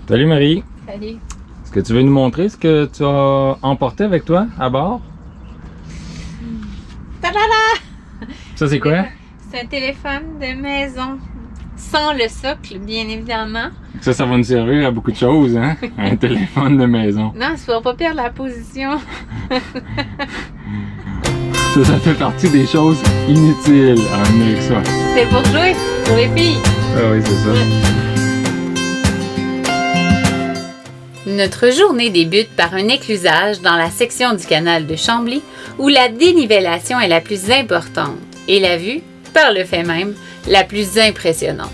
Salut Marie. Salut. Est-ce que tu veux nous montrer ce que tu as emporté avec toi à bord? Ta-da-da! Ça c'est quoi? C'est un téléphone de maison. Sans le socle, bien évidemment. Ça va nous servir à beaucoup de choses, hein? Un téléphone de maison. Non, il ne faut pas perdre la position. Ça fait partie des choses inutiles à amener avec ça. C'est pour jouer, pour les filles. Ah oui, c'est ça. Notre journée débute par un éclusage dans la section du canal de Chambly où la dénivellation est la plus importante et la vue, par le fait même, la plus impressionnante.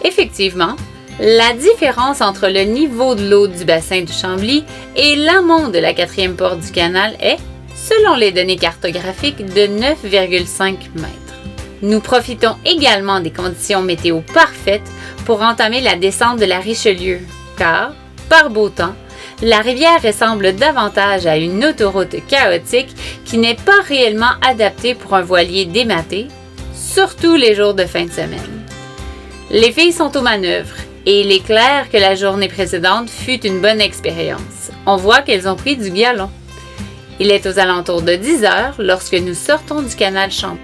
Effectivement, la différence entre le niveau de l'eau du bassin du Chambly et l'amont de la quatrième porte du canal est, selon les données cartographiques, de 9,5 mètres. Nous profitons également des conditions météo parfaites pour entamer la descente de la Richelieu, car, par beau temps, la rivière ressemble davantage à une autoroute chaotique qui n'est pas réellement adaptée pour un voilier dématé, surtout les jours de fin de semaine. Les filles sont aux manœuvres et il est clair que la journée précédente fut une bonne expérience. On voit qu'elles ont pris du galon. Il est aux alentours de 10 heures lorsque nous sortons du canal Chambly.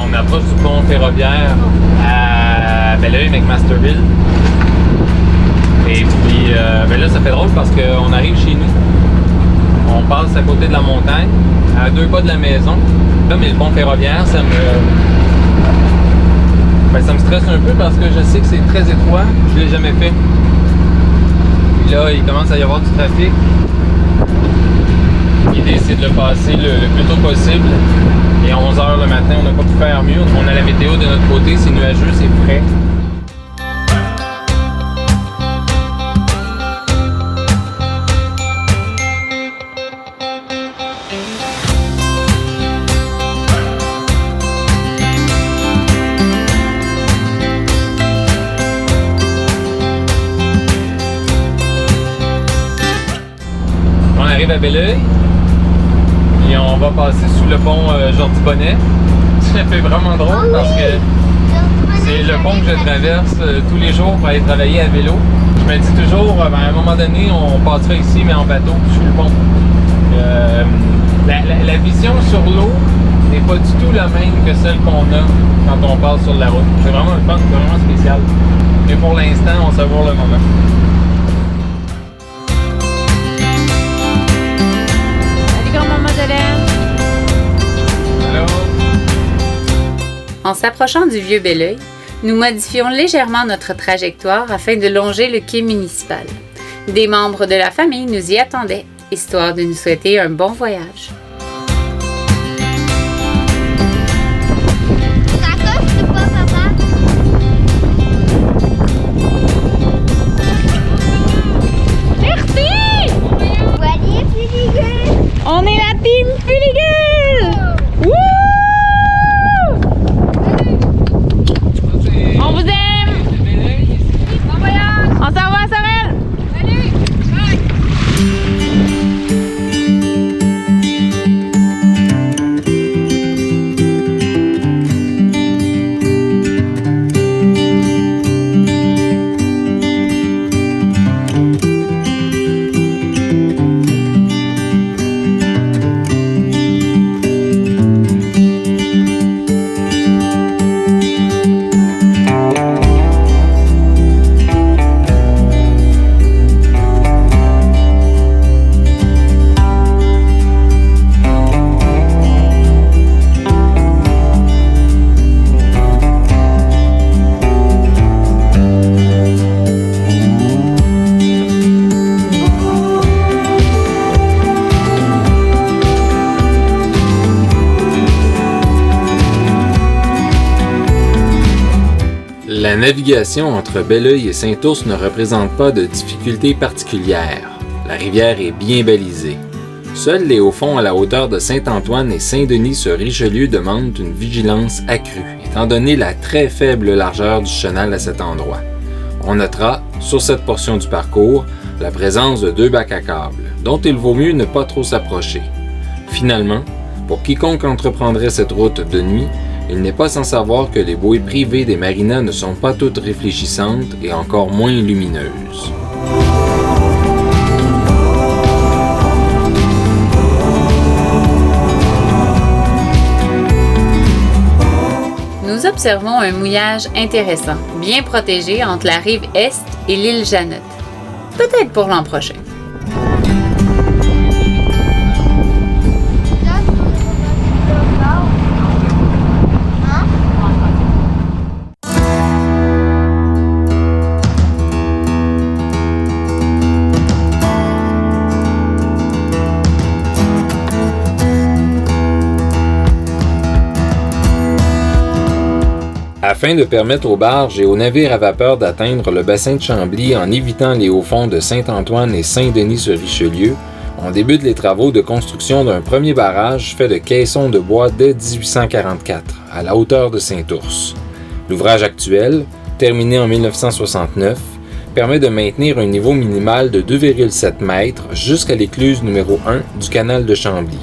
On approche du pont ferroviaire à Belleuil, McMasterville. Et puis là, ça fait drôle parce qu'on arrive chez nous. On passe à côté de la montagne, à 2 pas de la maison. Là, mais le pont ferroviaire, ça me stresse un peu parce que je sais que c'est très étroit. Je ne l'ai jamais fait. Puis là, il commence à y avoir du trafic. L'idée, c'est de le passer le plus tôt possible. Et à 11h le matin, on n'a pas pu faire mieux. On a la météo de notre côté, c'est nuageux, c'est frais. On arrive à Belleuil. Et on va passer sous le pont Jordi-Bonnet. Ça fait vraiment drôle parce que c'est le pont que je traverse tous les jours pour aller travailler à vélo. Je me dis toujours, à un moment donné, on passera ici, mais en bateau, sous le pont. La vision sur l'eau n'est pas du tout la même que celle qu'on a quand on passe sur la route. C'est vraiment un fun, c'est vraiment spécial. Mais pour l'instant, on savoure le moment. En s'approchant du vieux Belleuil, nous modifions légèrement notre trajectoire afin de longer le quai municipal. Des membres de la famille nous y attendaient, histoire de nous souhaiter un bon voyage. Merci! Voilier Fuligul! On est la team Fuligul! Wouh! On vous aime! Bon voyage! On s'en va à Sorel! Salut! Bye! La navigation entre Belleuil et Saint-Ours ne représente pas de difficultés particulières. La rivière est bien balisée. Seuls les hauts-fonds à la hauteur de Saint-Antoine et Saint-Denis sur Richelieu demandent une vigilance accrue, étant donné la très faible largeur du chenal à cet endroit. On notera, sur cette portion du parcours, la présence de 2 bacs à câbles, dont il vaut mieux ne pas trop s'approcher. Finalement, pour quiconque entreprendrait cette route de nuit, il n'est pas sans savoir que les bouées privées des marinas ne sont pas toutes réfléchissantes et encore moins lumineuses. Nous observons un mouillage intéressant, bien protégé entre la rive est et l'île Jeannette. Peut-être pour l'an prochain. Afin de permettre aux barges et aux navires à vapeur d'atteindre le bassin de Chambly en évitant les hauts-fonds de Saint-Antoine et Saint-Denis-sur-Richelieu, on débute les travaux de construction d'un premier barrage fait de caissons de bois dès 1844, à la hauteur de Saint-Ours. L'ouvrage actuel, terminé en 1969, permet de maintenir un niveau minimal de 2,7 mètres jusqu'à l'écluse numéro 1 du canal de Chambly.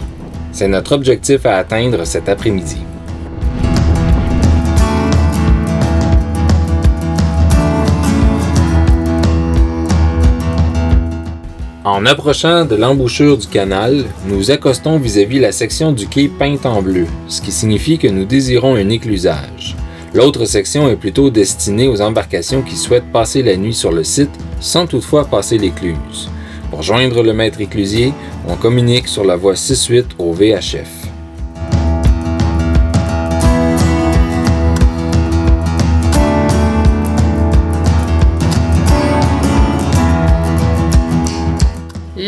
C'est notre objectif à atteindre cet après-midi. En approchant de l'embouchure du canal, nous accostons vis-à-vis la section du quai peinte en bleu, ce qui signifie que nous désirons un éclusage. L'autre section est plutôt destinée aux embarcations qui souhaitent passer la nuit sur le site sans toutefois passer l'écluse. Pour joindre le maître éclusier, on communique sur la voie 6-8 au VHF.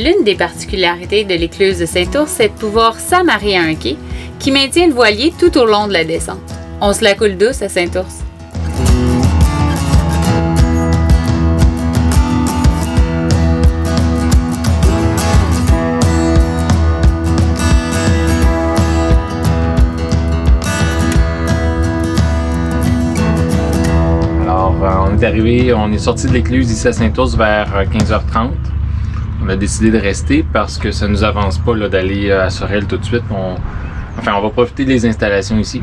L'une des particularités de l'écluse de Saint-Ours, c'est de pouvoir s'amarrer à un quai qui maintient le voilier tout au long de la descente. On se la coule douce à Saint-Ours. Alors, on est sorti de l'écluse ici à Saint-Ours vers 15h30. On a décidé de rester parce que ça nous avance pas là, d'aller à Sorel tout de suite. On va profiter des installations ici.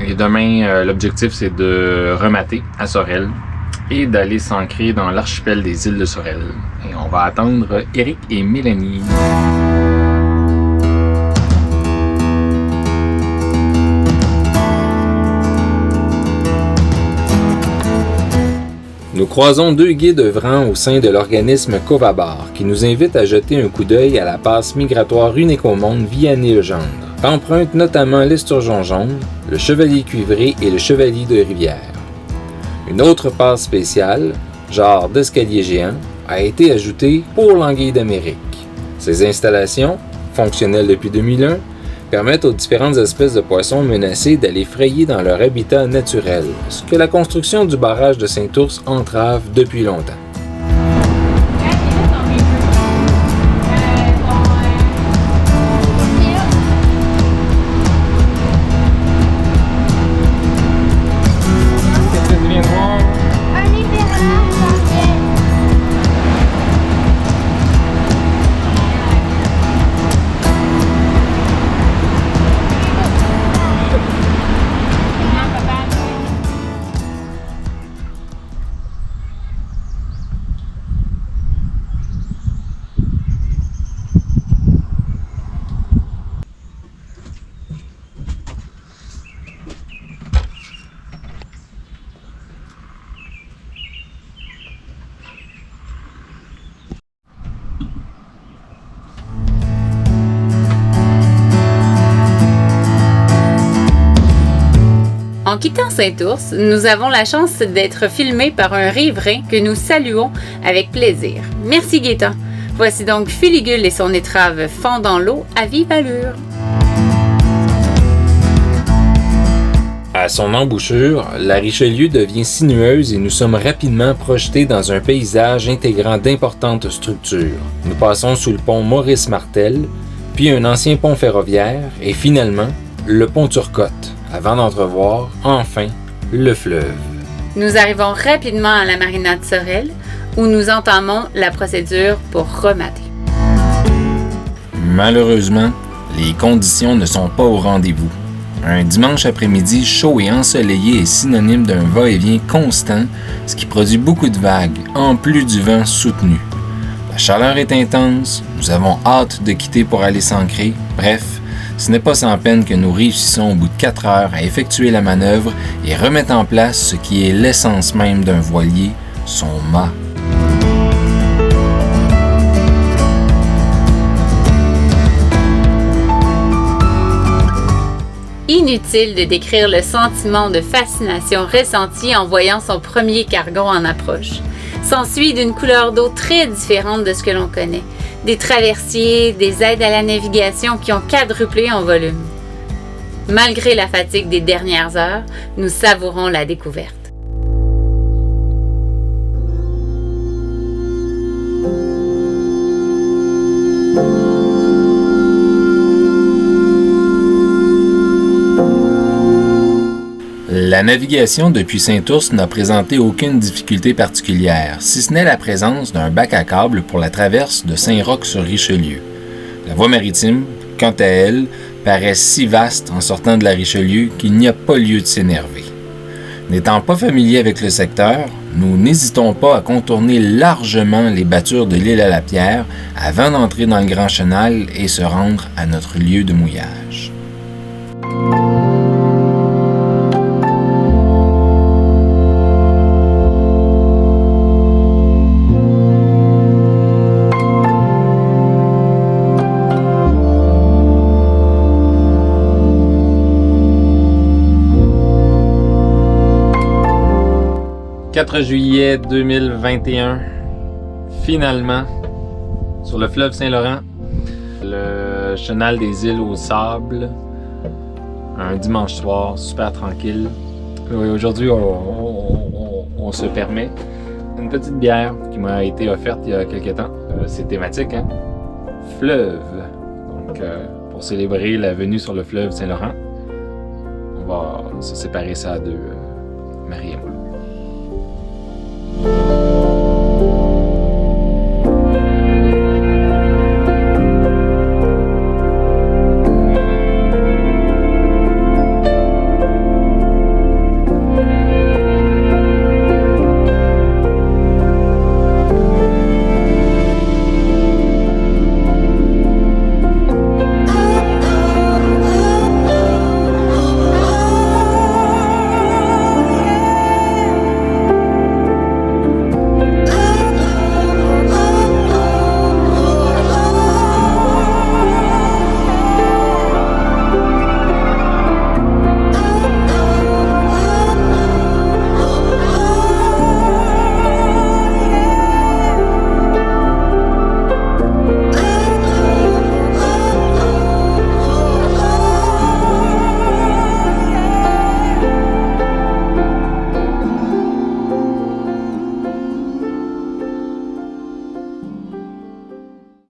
Et demain, l'objectif c'est de remater à Sorel et d'aller s'ancrer dans l'archipel des îles de Sorel. Et on va attendre Eric et Mélanie. Nous croisons 2 guides œuvrant au sein de l'organisme Covabar qui nous invitent à jeter un coup d'œil à la passe migratoire unique au monde Vianney-Legendre. Empruntent notamment l'esturgeon jaune, le chevalier cuivré et le chevalier de rivière. Une autre passe spéciale, genre d'escalier géant, a été ajoutée pour l'anguille d'Amérique. Ces installations, fonctionnelles depuis 2001, permettent aux différentes espèces de poissons menacés d'aller frayer dans leur habitat naturel, ce que la construction du barrage de Saint-Ours entrave depuis longtemps. En quittant Saint-Ours, nous avons la chance d'être filmés par un riverain que nous saluons avec plaisir. Merci Gaétan. Voici donc Fuligule et son étrave font dans l'eau à vive allure. À son embouchure, la Richelieu devient sinueuse et nous sommes rapidement projetés dans un paysage intégrant d'importantes structures. Nous passons sous le pont Maurice-Martel, puis un ancien pont ferroviaire et finalement le pont Turcotte, avant d'entrevoir, enfin, le fleuve. Nous arrivons rapidement à la marina de Sorel, où nous entamons la procédure pour remater. Malheureusement, les conditions ne sont pas au rendez-vous. Un dimanche après-midi chaud et ensoleillé est synonyme d'un va-et-vient constant, ce qui produit beaucoup de vagues, en plus du vent soutenu. La chaleur est intense, nous avons hâte de quitter pour aller s'ancrer. Bref, ce n'est pas sans peine que nous réussissons au bout de 4 heures à effectuer la manœuvre et remettre en place ce qui est l'essence même d'un voilier, son mât. Inutile de décrire le sentiment de fascination ressenti en voyant son premier cargo en approche. S'ensuit d'une couleur d'eau très différente de ce que l'on connaît. Des traversiers, des aides à la navigation qui ont quadruplé en volume. Malgré la fatigue des dernières heures, nous savourons la découverte. La navigation depuis Saint-Ours n'a présenté aucune difficulté particulière, si ce n'est la présence d'un bac à câbles pour la traverse de Saint-Roch-sur-Richelieu. La voie maritime, quant à elle, paraît si vaste en sortant de la Richelieu qu'il n'y a pas lieu de s'énerver. N'étant pas familier avec le secteur, nous n'hésitons pas à contourner largement les battures de l'île à la Pierre avant d'entrer dans le Grand Chenal et se rendre à notre lieu de mouillage. « 4 juillet 2021, finalement, sur le fleuve Saint-Laurent, le chenal des îles aux sables, un dimanche soir, super tranquille. Aujourd'hui, on se permet une petite bière qui m'a été offerte il y a quelques temps. C'est thématique, hein? Fleuve. Donc, pour célébrer la venue sur le fleuve Saint-Laurent, on va se séparer ça à deux, Marie et moi.